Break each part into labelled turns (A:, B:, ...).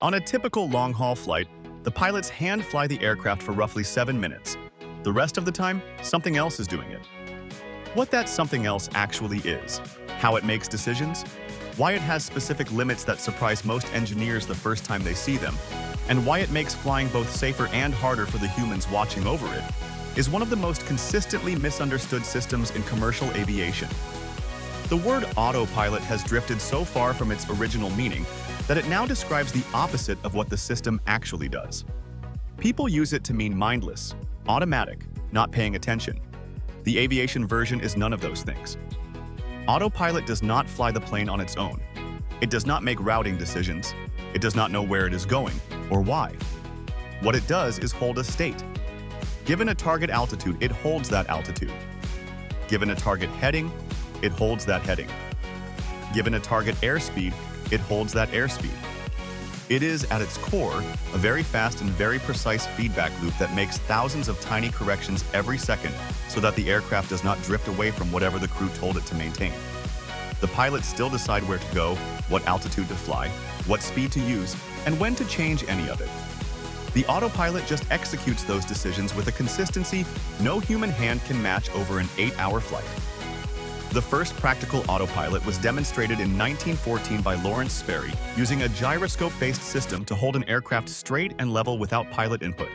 A: On a typical long-haul flight, the pilots hand fly the aircraft for roughly 7 minutes. The rest of the time, something else is doing it. What that something else actually is, how it makes decisions, why it has specific limits that surprise most engineers the first time they see them, and why it makes flying both safer and harder for the humans watching over it, is one of the most consistently misunderstood systems in commercial aviation. The word autopilot has drifted so far from its original meaning that it now describes the opposite of what the system actually does. People use it to mean mindless, automatic, not paying attention. The aviation version is none of those things. Autopilot does not fly the plane on its own. It does not make routing decisions. It does not know where it is going or why. What it does is hold a state. Given a target altitude, it holds that altitude. Given a target heading, it holds that heading. Given a target airspeed, it holds that airspeed. It is, at its core, a very fast and very precise feedback loop that makes thousands of tiny corrections every second so that the aircraft does not drift away from whatever the crew told it to maintain. The pilots still decide where to go, what altitude to fly, what speed to use, and when to change any of it. The autopilot just executes those decisions with a consistency no human hand can match over an 8-hour flight. The first practical autopilot was demonstrated in 1914 by Lawrence Sperry using a gyroscope-based system to hold an aircraft straight and level without pilot input.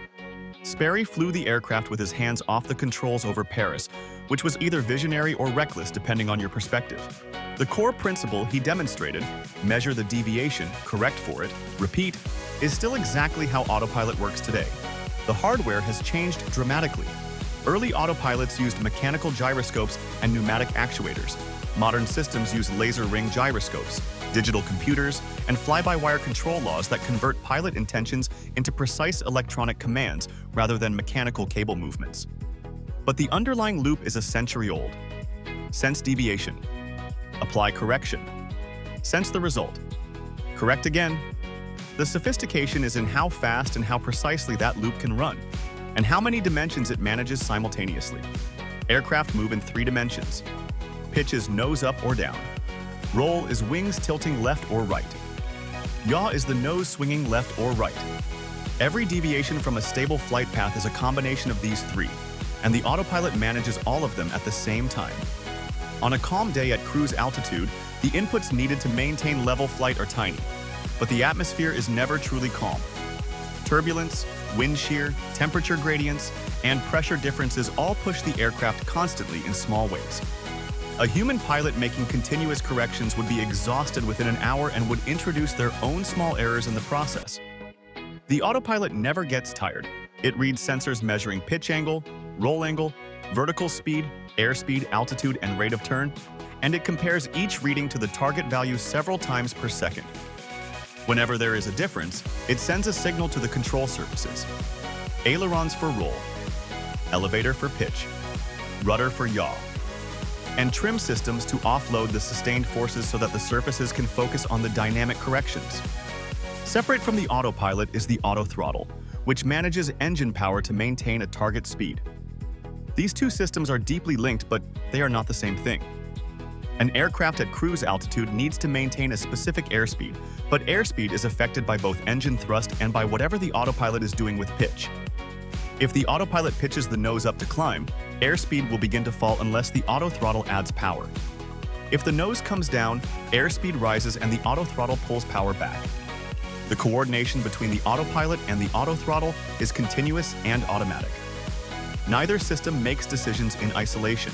A: Sperry flew the aircraft with his hands off the controls over Paris, which was either visionary or reckless depending on your perspective. The core principle he demonstrated, measure the deviation, correct for it, repeat, is still exactly how autopilot works today. The hardware has changed dramatically. Early autopilots used mechanical gyroscopes and pneumatic actuators. Modern systems use laser ring gyroscopes, digital computers, and fly-by-wire control laws that convert pilot intentions into precise electronic commands rather than mechanical cable movements. But the underlying loop is a century old. Sense deviation. Apply correction. Sense the result. Correct again. The sophistication is in how fast and how precisely that loop can run, and how many dimensions it manages simultaneously. Aircraft move in 3 dimensions. Pitch is nose up or down. Roll is wings tilting left or right. Yaw is the nose swinging left or right. Every deviation from a stable flight path is a combination of these 3, and the autopilot manages all of them at the same time. On a calm day at cruise altitude, the inputs needed to maintain level flight are tiny, but the atmosphere is never truly calm. Turbulence, wind shear, temperature gradients, and pressure differences all push the aircraft constantly in small ways. A human pilot making continuous corrections would be exhausted within an hour and would introduce their own small errors in the process. The autopilot never gets tired. It reads sensors measuring pitch angle, roll angle, vertical speed, airspeed, altitude, and rate of turn, and it compares each reading to the target value several times per second. Whenever there is a difference, it sends a signal to the control surfaces. Ailerons for roll, elevator for pitch, rudder for yaw, and trim systems to offload the sustained forces so that the surfaces can focus on the dynamic corrections. Separate from the autopilot is the autothrottle, which manages engine power to maintain a target speed. These two systems are deeply linked, but they are not the same thing. An aircraft at cruise altitude needs to maintain a specific airspeed, but airspeed is affected by both engine thrust and by whatever the autopilot is doing with pitch. If the autopilot pitches the nose up to climb, airspeed will begin to fall unless the autothrottle adds power. If the nose comes down, airspeed rises and the autothrottle pulls power back. The coordination between the autopilot and the autothrottle is continuous and automatic. Neither system makes decisions in isolation.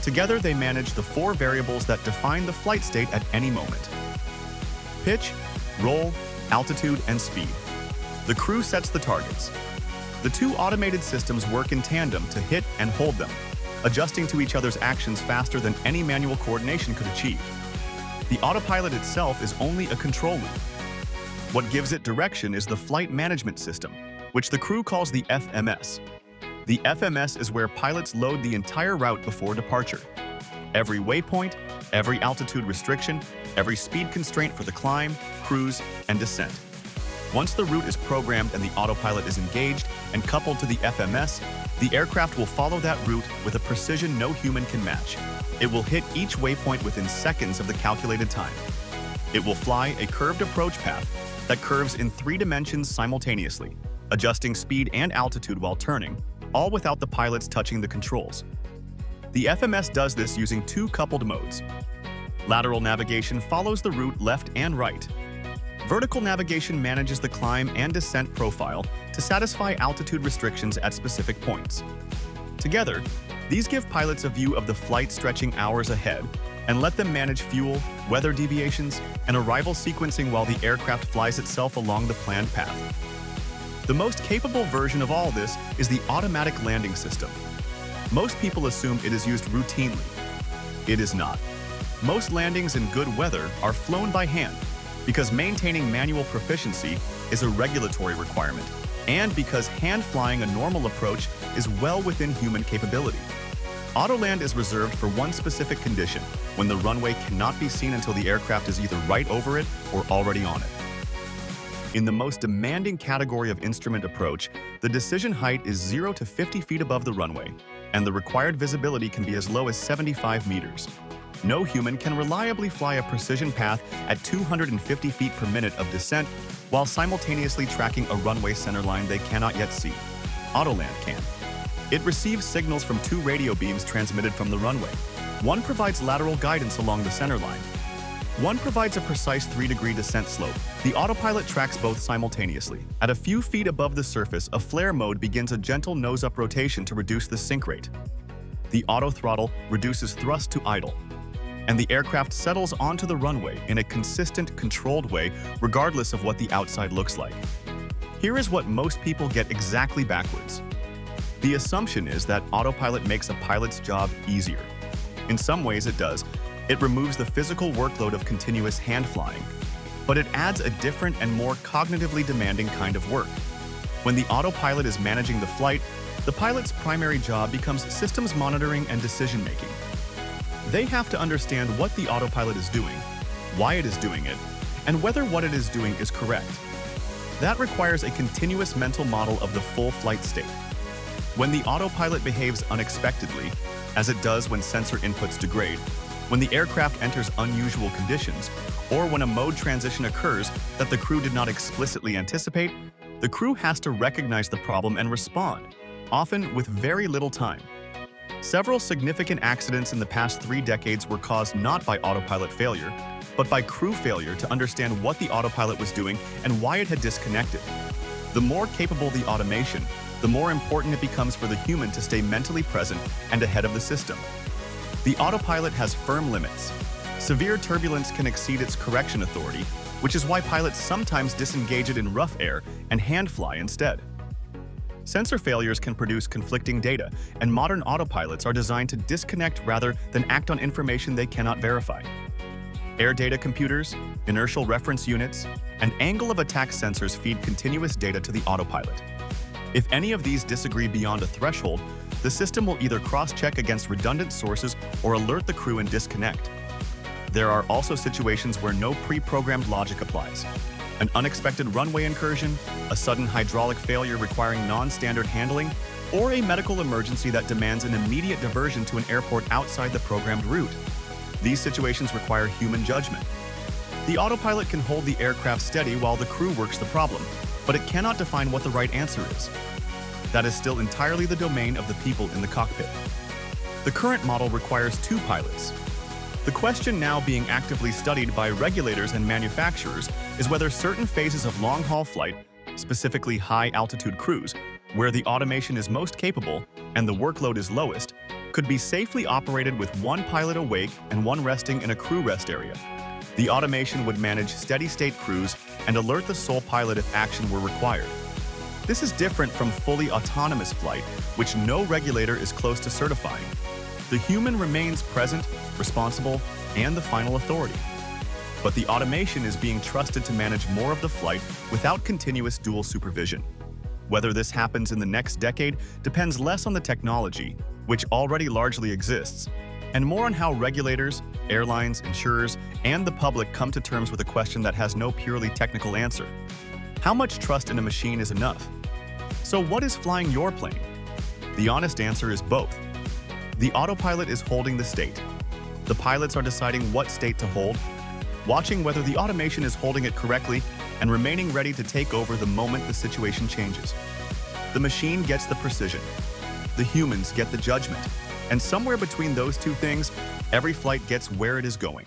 A: Together, they manage the 4 variables that define the flight state at any moment: pitch, roll, altitude, and speed. The crew sets the targets. The 2 automated systems work in tandem to hit and hold them, adjusting to each other's actions faster than any manual coordination could achieve. The autopilot itself is only a control loop. What gives it direction is the flight management system, which the crew calls the FMS. The FMS is where pilots load the entire route before departure. Every waypoint, every altitude restriction, every speed constraint for the climb, cruise, and descent. Once the route is programmed and the autopilot is engaged and coupled to the FMS, the aircraft will follow that route with a precision no human can match. It will hit each waypoint within seconds of the calculated time. It will fly a curved approach path, that curves in 3 dimensions simultaneously, adjusting speed and altitude while turning, all without the pilots touching the controls. The FMS does this using 2 coupled modes. Lateral navigation follows the route left and right. Vertical navigation manages the climb and descent profile to satisfy altitude restrictions at specific points. Together, these give pilots a view of the flight stretching hours ahead and let them manage fuel, weather deviations, and arrival sequencing while the aircraft flies itself along the planned path. The most capable version of all this is the automatic landing system. Most people assume it is used routinely. It is not. Most landings in good weather are flown by hand because maintaining manual proficiency is a regulatory requirement, and because hand flying a normal approach is well within human capability. Autoland is reserved for one specific condition, when the runway cannot be seen until the aircraft is either right over it or already on it. In the most demanding category of instrument approach, the decision height is 0 to 50 feet above the runway, and the required visibility can be as low as 75 meters. No human can reliably fly a precision path at 250 feet per minute of descent while simultaneously tracking a runway centerline they cannot yet see. Autoland can. It receives signals from 2 radio beams transmitted from the runway. One provides lateral guidance along the centerline. One provides a precise 3-degree descent slope. The autopilot tracks both simultaneously. At a few feet above the surface, a flare mode begins a gentle nose-up rotation to reduce the sink rate. The autothrottle reduces thrust to idle, and the aircraft settles onto the runway in a consistent, controlled way, regardless of what the outside looks like. Here is what most people get exactly backwards. The assumption is that autopilot makes a pilot's job easier. In some ways it does. It removes the physical workload of continuous hand flying, but it adds a different and more cognitively demanding kind of work. When the autopilot is managing the flight, the pilot's primary job becomes systems monitoring and decision-making. They have to understand what the autopilot is doing, why it is doing it, and whether what it is doing is correct. That requires a continuous mental model of the full flight state. When the autopilot behaves unexpectedly, as it does when sensor inputs degrade, when the aircraft enters unusual conditions, or when a mode transition occurs that the crew did not explicitly anticipate, the crew has to recognize the problem and respond, often with very little time. Several significant accidents in the past 3 decades were caused not by autopilot failure, but by crew failure to understand what the autopilot was doing and why it had disconnected. The more capable the automation, the more important it becomes for the human to stay mentally present and ahead of the system. The autopilot has firm limits. Severe turbulence can exceed its correction authority, which is why pilots sometimes disengage it in rough air and hand fly instead. Sensor failures can produce conflicting data, and modern autopilots are designed to disconnect rather than act on information they cannot verify. Air data computers, inertial reference units, and angle of attack sensors feed continuous data to the autopilot. If any of these disagree beyond a threshold, the system will either cross-check against redundant sources or alert the crew and disconnect. There are also situations where no pre-programmed logic applies. An unexpected runway incursion, a sudden hydraulic failure requiring non-standard handling, or a medical emergency that demands an immediate diversion to an airport outside the programmed route. These situations require human judgment. The autopilot can hold the aircraft steady while the crew works the problem, but it cannot define what the right answer is. That is still entirely the domain of the people in the cockpit. The current model requires 2 pilots. The question now being actively studied by regulators and manufacturers is whether certain phases of long-haul flight, specifically high-altitude cruise, where the automation is most capable and the workload is lowest, could be safely operated with 1 pilot awake and 1 resting in a crew rest area. The automation would manage steady-state cruise and alert the sole pilot if action were required. This is different from fully autonomous flight, which no regulator is close to certifying. The human remains present, responsible, and the final authority. But the automation is being trusted to manage more of the flight without continuous dual supervision. Whether this happens in the next decade depends less on the technology, which already largely exists, and more on how regulators, airlines, insurers, and the public come to terms with a question that has no purely technical answer. How much trust in a machine is enough? So what is flying your plane? The honest answer is both. The autopilot is holding the state. The pilots are deciding what state to hold, watching whether the automation is holding it correctly, and remaining ready to take over the moment the situation changes. The machine gets the precision. The humans get the judgment. And somewhere between those two things, every flight gets where it is going.